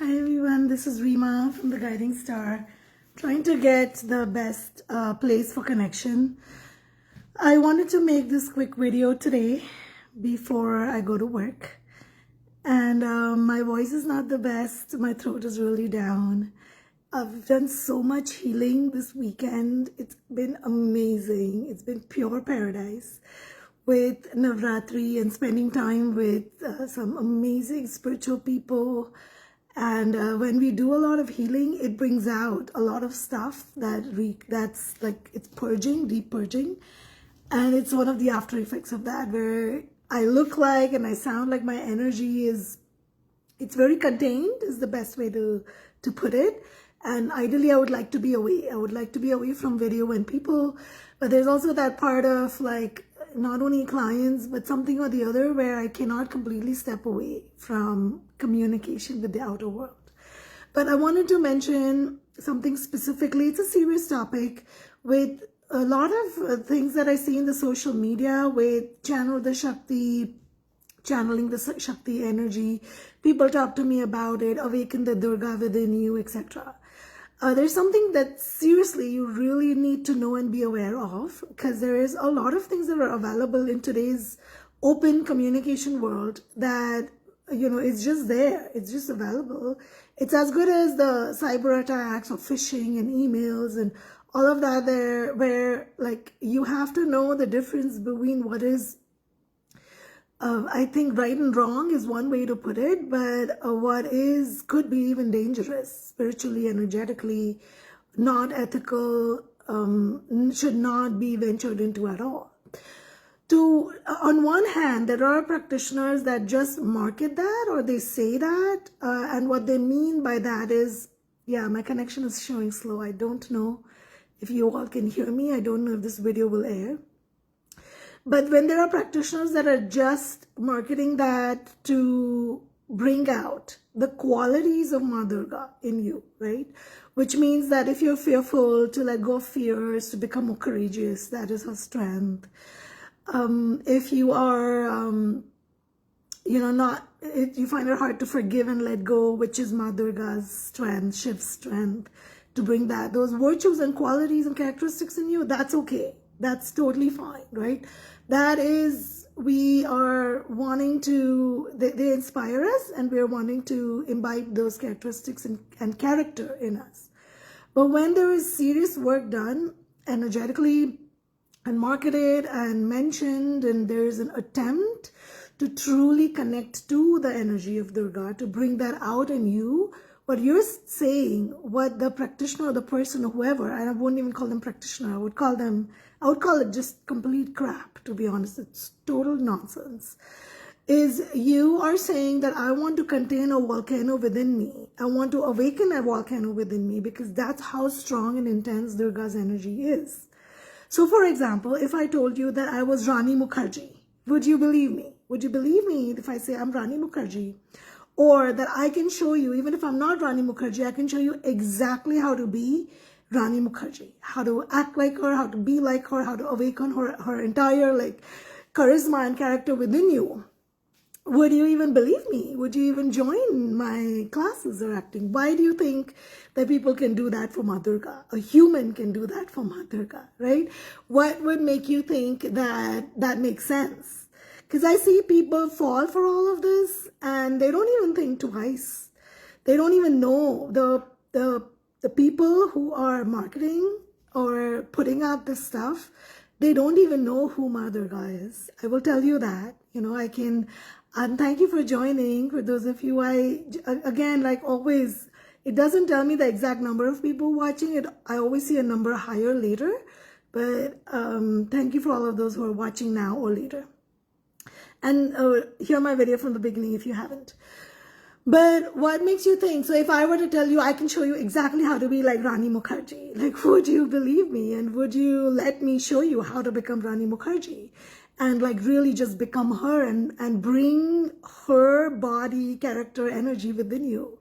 Hi everyone, this is Rima from the Guiding Star, trying to get the best place for connection. I wanted to make this quick video today before I go to work. And my voice is not the best, my throat is really down. I've done so much healing this weekend. It's been amazing. It's been pure paradise with Navratri and spending time with some amazing spiritual people. And when we do a lot of healing, it brings out a lot of stuff that's like, it's purging, deep purging. And it's one of the after effects of that, where I look like and I sound like my energy is, it's very contained is the best way to put it. And ideally, I would like to be away. I would like to be away from video and people. But there's also that part of like, not only clients, but something or the other where I cannot completely step away from communication with the outer world. But I wanted to mention something specifically. It's a serious topic with a lot of things that I see in the social media with channel the Shakti, channeling the Shakti energy. People talk to me about it, awaken the Durga within you, etc. There's something that seriously you really need to know and be aware of, because there is a lot of things that are available in today's open communication world that, you know, it's just there. It's just available. It's as good as the cyber attacks or phishing and emails and all of that there, where like you have to know the difference between what is I think right and wrong is one way to put it, but what is could be even dangerous spiritually, energetically, not ethical, should not be ventured into at all. On one hand, there are practitioners that just market that or they say that, and what they mean by that is, yeah, my connection is showing slow. I don't know if you all can hear me. I don't know if this video will air. But when there are practitioners that are just marketing that to bring out the qualities of Ma Durga in you, right? Which means that if you're fearful, to let go of fears, to become more courageous, that is her strength. If you are, you know, you find it hard to forgive and let go, which is Ma Durga's strength, Shiv's strength, to bring that, those virtues and qualities and characteristics in you, that's okay. That's totally fine, right? That is, we are wanting to, they inspire us and we're wanting to imbibe those characteristics and character in us. But when there is serious work done energetically and marketed and mentioned, and there's an attempt to truly connect to the energy of Durga, to bring that out in you, what you're saying, what the practitioner or the person or whoever, and I wouldn't even call them practitioner, I would call it just complete crap, to be honest. It's total nonsense. Is you are saying that I want to contain a volcano within me. I want to awaken a volcano within me, because that's how strong and intense Durga's energy is. So for example, if I told you that I was Rani Mukherjee, would you believe me? Would you believe me if I say I'm Rani Mukherjee? Or that I can show you, even if I'm not Rani Mukherjee, I can show you exactly how to be Rani Mukherjee, how to act like her, how to be like her, how to awaken her entire like charisma and character within you. Would you even believe me? Would you even join my classes or acting? Why do you think that people can do that for Ma Durga? A human can do that for Ma Durga, right? What would make you think that that makes sense? Because I see people fall for all of this and they don't even think twice. They don't even know the people who are marketing or putting out this stuff. They don't even know who Ma Durga is. I will tell you that. You know, I can, and thank you for joining. For those of you, again, like always, it doesn't tell me the exact number of people watching it. I always see a number higher later. But thank you for all of those who are watching now or later. And hear my video from the beginning if you haven't. But what makes you think? So if I were to tell you, I can show you exactly how to be like Rani Mukherjee, like, would you believe me? And would you let me show you how to become Rani Mukherjee? And like really just become her and bring her body, character, energy within you,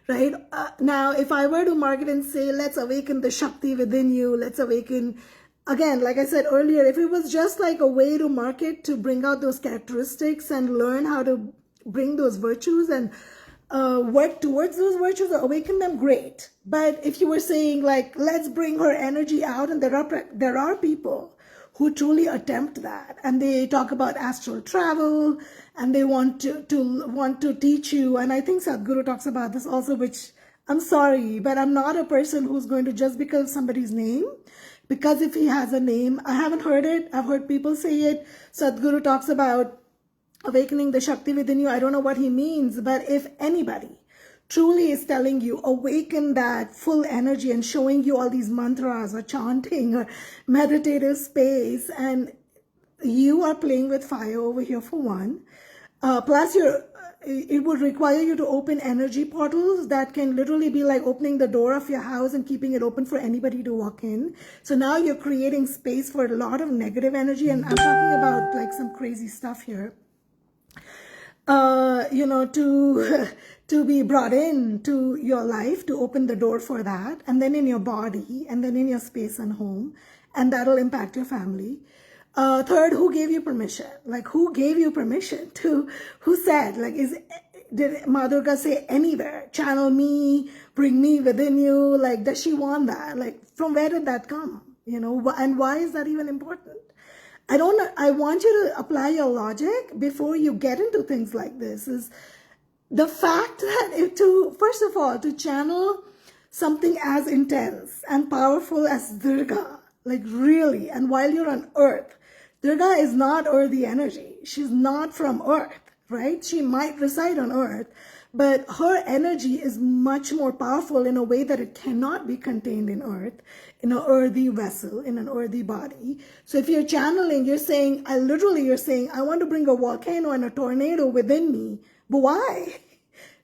right? Now, if I were to market and say, let's awaken the Shakti within you, let's awaken, again, like I said earlier, if it was just like a way to market, to bring out those characteristics and learn how to bring those virtues and work towards those virtues or awaken them, great. But if you were saying like, let's bring her energy out, and there are people who truly attempt that, and they talk about astral travel, and they want to teach you. And I think Sadhguru talks about this also, which I'm sorry, but I'm not a person who's going to just because somebody's name, because if he has a name, I haven't heard it. I've heard people say it. Sadhguru talks about awakening the Shakti within you. I don't know what he means, but if anybody truly is telling you awaken that full energy and showing you all these mantras or chanting or meditative space, and you are playing with fire over here for one, plus it would require you to open energy portals that can literally be like opening the door of your house and keeping it open for anybody to walk in. So now you're creating space for a lot of negative energy, and I'm talking about like some crazy stuff here. To be brought into your life, to open the door for that, and then in your body, and then in your space and home, and that'll impact your family. Third, who gave you permission? Like, who gave you permission to, who said, like, did Ma Durga say anywhere, channel me, bring me within you? Like, does she want that? Like, from where did that come? And why is that even important? I want you to apply your logic before you get into things like this. Is the fact that first of all, to channel something as intense and powerful as Durga, like really, and while you're on earth, Durga is not earthy energy. She's not from earth, right? She might reside on earth, but her energy is much more powerful in a way that it cannot be contained in earth, in an earthy vessel, in an earthy body. So if you're channeling, you're saying, I want to bring a volcano and a tornado within me. But why?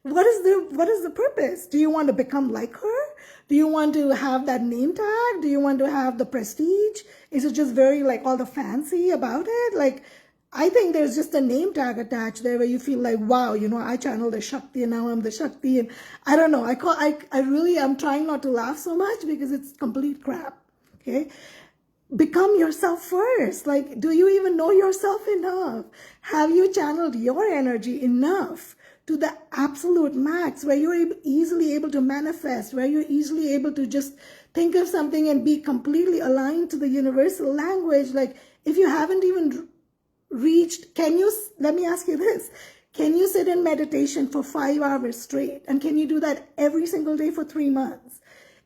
What is the purpose? Do you want to become like her? Do you want to have that name tag? Do you want to have the prestige? Is it just very like all the fancy about it? Like, I think there's just a name tag attached there where you feel like, wow, I channeled the Shakti and now I'm the Shakti. And I don't know. I'm trying not to laugh so much because it's complete crap. Okay. Become yourself first. Like, do you even know yourself enough? Have you channeled your energy enough to the absolute max where you're easily able to manifest, where you're easily able to just think of something and be completely aligned to the universal language? Like, if you haven't even reached, let me ask you this, can you sit in meditation for 5 hours straight? And can you do that every single day for 3 months?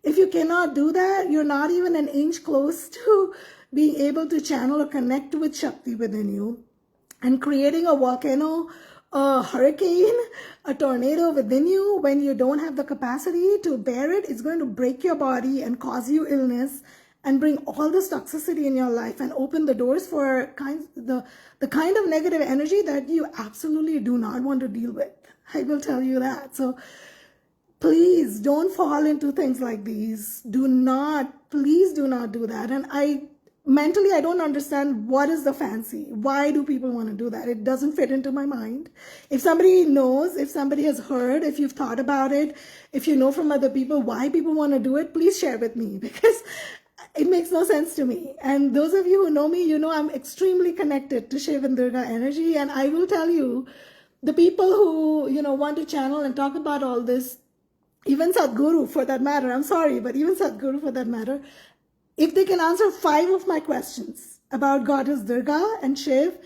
If you cannot do that, you're not even an inch close to being able to channel or connect with Shakti within you. And creating a volcano, a hurricane, a tornado within you when you don't have the capacity to bear it, it's going to break your body and cause you illness and bring all this toxicity in your life and open the doors for the kind of negative energy that you absolutely do not want to deal with. I will tell you that. So please don't fall into things like these. Please do not do that. And mentally, I don't understand what is the fancy. Why do people want to do that? It doesn't fit into my mind. If somebody knows, if somebody has heard, if you've thought about it, if you know from other people why people want to do it, please share with me, because it makes no sense to me. And those of you who know me, I'm extremely connected to Shiv and Durga energy. And I will tell you, the people who, want to channel and talk about all this, even Sadhguru for that matter, I'm sorry, but even Sadhguru for that matter, if they can answer 5 of my questions about Goddess Durga and Shiv,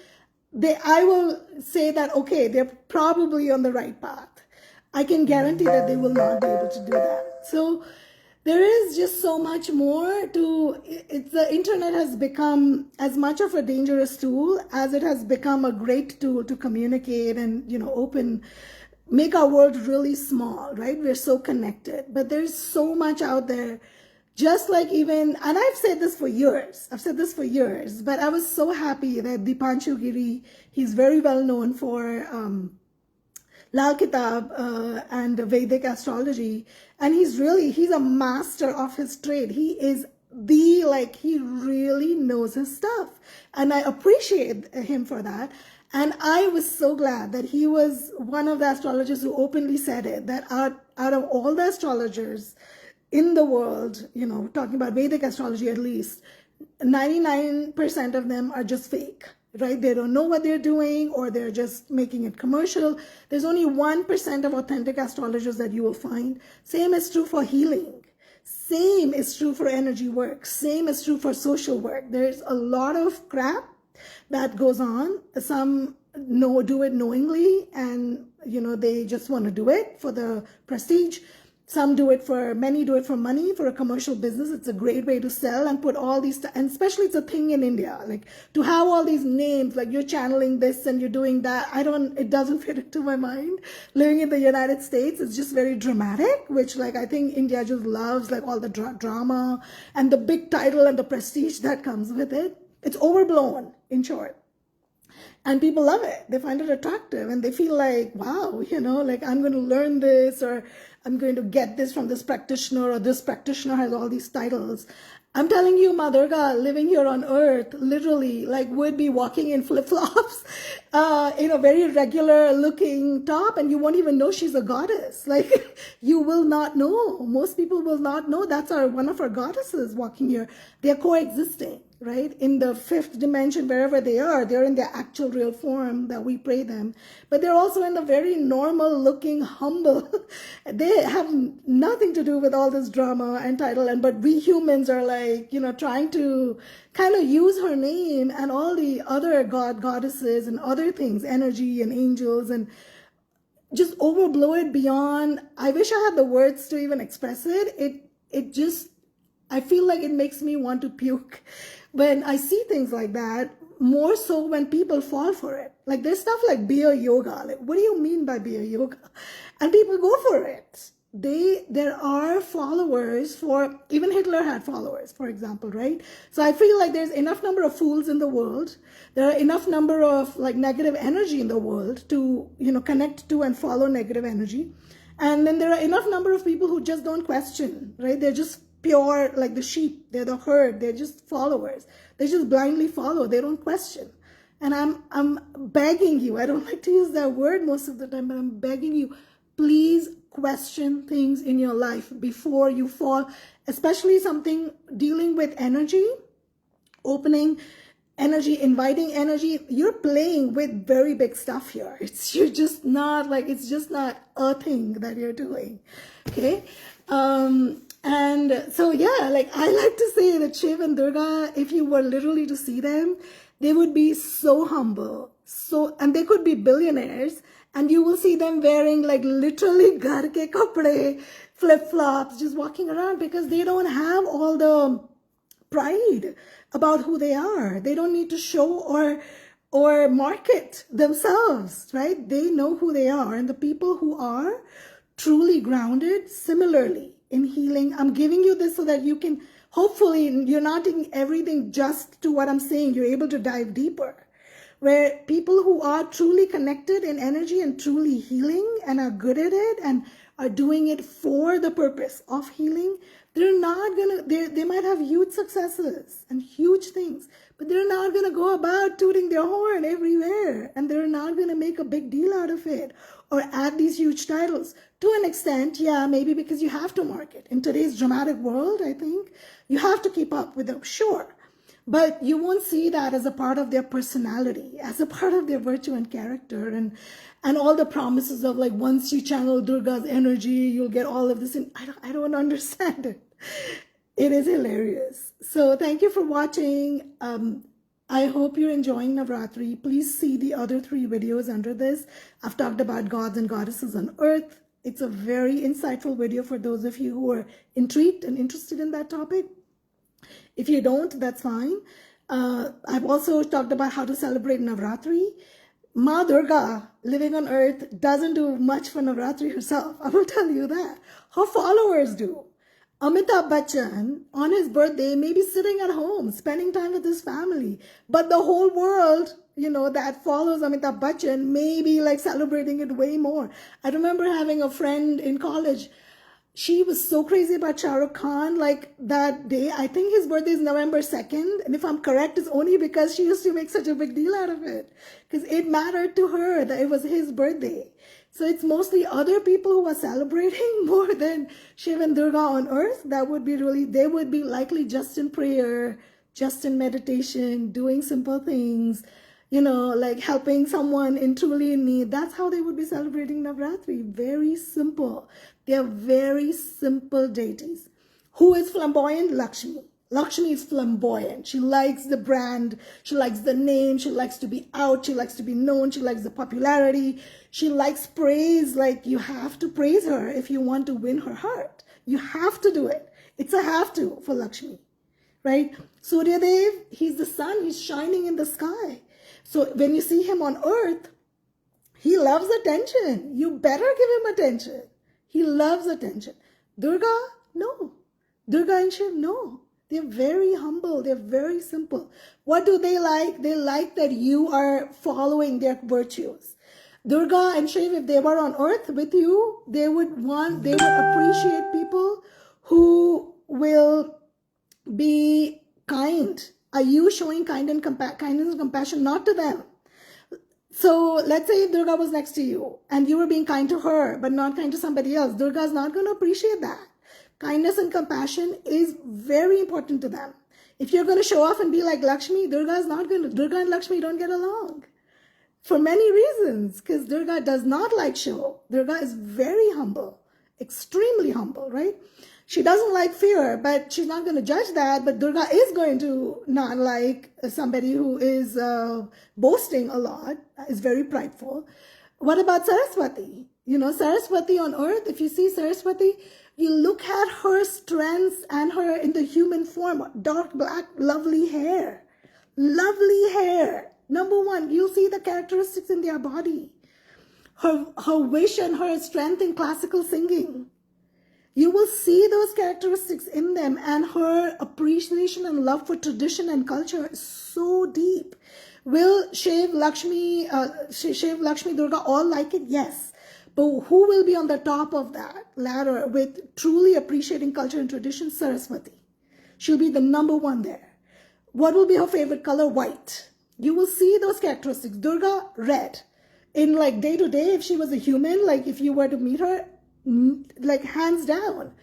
I will say that, okay, they're probably on the right path. I can guarantee that they will not be able to do that. So there is just so much more to it. The internet has become as much of a dangerous tool as it has become a great tool to communicate and, make our world really small, right? We're so connected, but there's so much out there. Just like and I've said this for years, but I was so happy that Dipanshu Giri, he's very well known for Lal Kitab and Vedic Astrology, and he's a master of his trade. He is he really knows his stuff, and I appreciate him for that. And I was so glad that he was one of the astrologers who openly said it, that out of all the astrologers in the world, talking about Vedic astrology at least, 99% of them are just fake. right? They don't know what they're doing, or they're just making it commercial. There's only 1% of authentic astrologers that you will find. Same is true for healing. Same is true for energy work. Same is true for social work. There's a lot of crap that goes on. Some do it knowingly, and they just want to do it for the prestige. Many do it for money, for a commercial business. It's a great way to sell and put all these, and especially it's a thing in India, like to have all these names, like you're channeling this and you're doing that. It doesn't fit into my mind. Living in the United States, it's just very dramatic, which like I think India just loves, like all the drama and the big title and the prestige that comes with it. It's overblown, in short. And people love it. They find it attractive, and they feel like, wow, like I'm going to learn this, or I'm going to get this from this practitioner, or this practitioner has all these titles. I'm telling you, Ma Durga, living here on earth, literally, like would be walking in flip-flops, in a very regular looking top, and you won't even know she's a goddess. Like, you will not know. Most people will not know that's one of our goddesses walking here. They're coexisting, right? In the fifth dimension, wherever they are, they're in their actual real form that we pray them. But they're also in the very normal looking, humble. They have nothing to do with all this drama and title. But we humans are like, trying to kind of use her name and all the other goddesses and other things, energy and angels, and just overblow it beyond. I wish I had the words to even express it. I feel like it makes me want to puke when I see things like that, more so when people fall for it. Like there's stuff like beer yoga. Like, what do you mean by beer yoga? And people go for it. There are followers for, even Hitler had followers, for example, right? So I feel like there's enough number of fools in the world. There are enough number of like negative energy in the world to, connect to and follow negative energy. And then there are enough number of people who just don't question, right? They're just pure, like the sheep. They're the herd. They're just followers. They just blindly follow. They don't question. And I'm begging you, I don't like to use that word most of the time, but I'm begging you, please question things in your life before you fall, especially something dealing with energy, opening energy, inviting energy. You're playing with very big stuff here. It's just not a thing that you're doing. Okay. And so, yeah, like I like to say that Shiv and Durga, if you were literally to see them, they would be so humble, and they could be billionaires, and you will see them wearing like literally ghar ke kapde, flip-flops, just walking around, because they don't have all the pride about who they are. They don't need to show or market themselves, right? They know who they are. And the people who are truly grounded, similarly, in healing, I'm giving you this so that you can, hopefully, you're not taking everything just to what I'm saying. You're able to dive deeper. Where people who are truly connected in energy and truly healing and are good at it and are doing it for the purpose of healing, they're not gonna, they might have huge successes and huge things, but they're not gonna go about tooting their horn everywhere, and they're not gonna make a big deal out of it or add these huge titles. To an extent, yeah, maybe because you have to market. In today's dramatic world, I think, you have to keep up with them, sure. But you won't see that as a part of their personality, as a part of their virtue and character, and all the promises of like, once you channel Durga's energy, you'll get all of this. And I don't understand it. It is hilarious. So thank you for watching. I hope you're enjoying Navratri. Please see the other 3 videos under this. I've talked about gods and goddesses on earth. It's a very insightful video for those of you who are intrigued and interested in that topic. If you don't, that's fine. I've also talked about how to celebrate Navratri. Ma Durga, living on earth, doesn't do much for Navratri herself. I will tell you that. Her followers do. Amitabh Bachchan, on his birthday, may be sitting at home, spending time with his family. But the whole world, that follows Amitabh Bachchan may be like celebrating it way more. I remember having a friend in college. She was so crazy about Shah Rukh Khan, like that day. I think his birthday is November 2nd. And if I'm correct, it's only because she used to make such a big deal out of it. Because it mattered to her that it was his birthday. So it's mostly other people who are celebrating more than Shiv and Durga on earth. They would be likely just in prayer, just in meditation, doing simple things, like helping someone in truly in need. That's how they would be celebrating Navratri. Very simple. They're very simple deities. Who is flamboyant? Lakshmi. Lakshmi is flamboyant. She likes the brand. She likes the name. She likes to be out. She likes to be known. She likes the popularity. She likes praise. Like, you have to praise her if you want to win her heart. You have to do it. It's a have to for Lakshmi, right? Surya Dev, he's the sun. He's shining in the sky. So when you see him on earth, he loves attention. You better give him attention. He loves attention. Durga, no. Durga and Shiv, no. They're very humble. They're very simple. What do they like? They like that you are following their virtues. Durga and Shiv, if they were on earth with you, they would appreciate people who will be kind. Are you showing kindness and compassion? Not to them. So let's say if Durga was next to you and you were being kind to her, but not kind to somebody else, Durga is not going to appreciate that. Kindness and compassion is very important to them. If you're going to show off and be like Lakshmi, Durga and Lakshmi don't get along. For many reasons, because Durga does not like show. Durga is very humble, extremely humble, right? She doesn't like fear, but she's not going to judge that. But Durga is going to not like somebody who is boasting a lot, is very prideful. What about Saraswati? Saraswati on earth, if you see Saraswati, you look at her strengths and her in the human form, dark black, lovely hair. Lovely hair. Number one, you'll see the characteristics in their body. Her wish and her strength in classical singing. You will see those characteristics in them, and her appreciation and love for tradition and culture is so deep. Will Shiv, Lakshmi, Durga all like it? Yes. But who will be on the top of that ladder with truly appreciating culture and tradition? Saraswati. She'll be the number one there. What will be her favorite color? White. You will see those characteristics. Durga, red. In like day to day, if she was a human, like if you were to meet her, like hands down,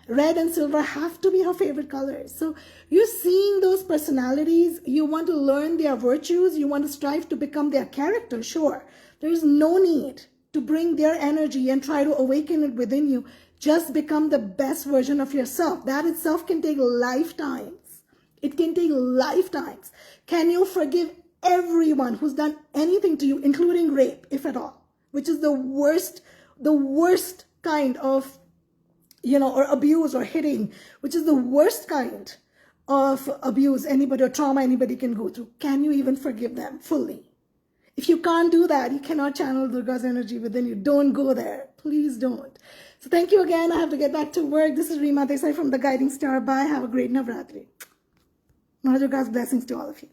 red and silver have to be her favorite colors. So you're seeing those personalities. You want to learn their virtues. You want to strive to become their character. Sure. There is no need to bring their energy and try to awaken it within you. Just become the best version of yourself. That itself can take lifetimes. It can take lifetimes. Can you forgive everyone who's done anything to you, including rape, if at all, which is the worst kind of, or abuse or hitting, which is the worst kind of abuse anybody or trauma anybody can go through? Can you even forgive them fully? If you can't do that, you cannot channel Durga's energy within you. Don't go there. Please don't. So thank you again. I have to get back to work. This is Reema Desai from The Guiding Star. Bye. Have a great Navratri. Ma Durga's blessings to all of you.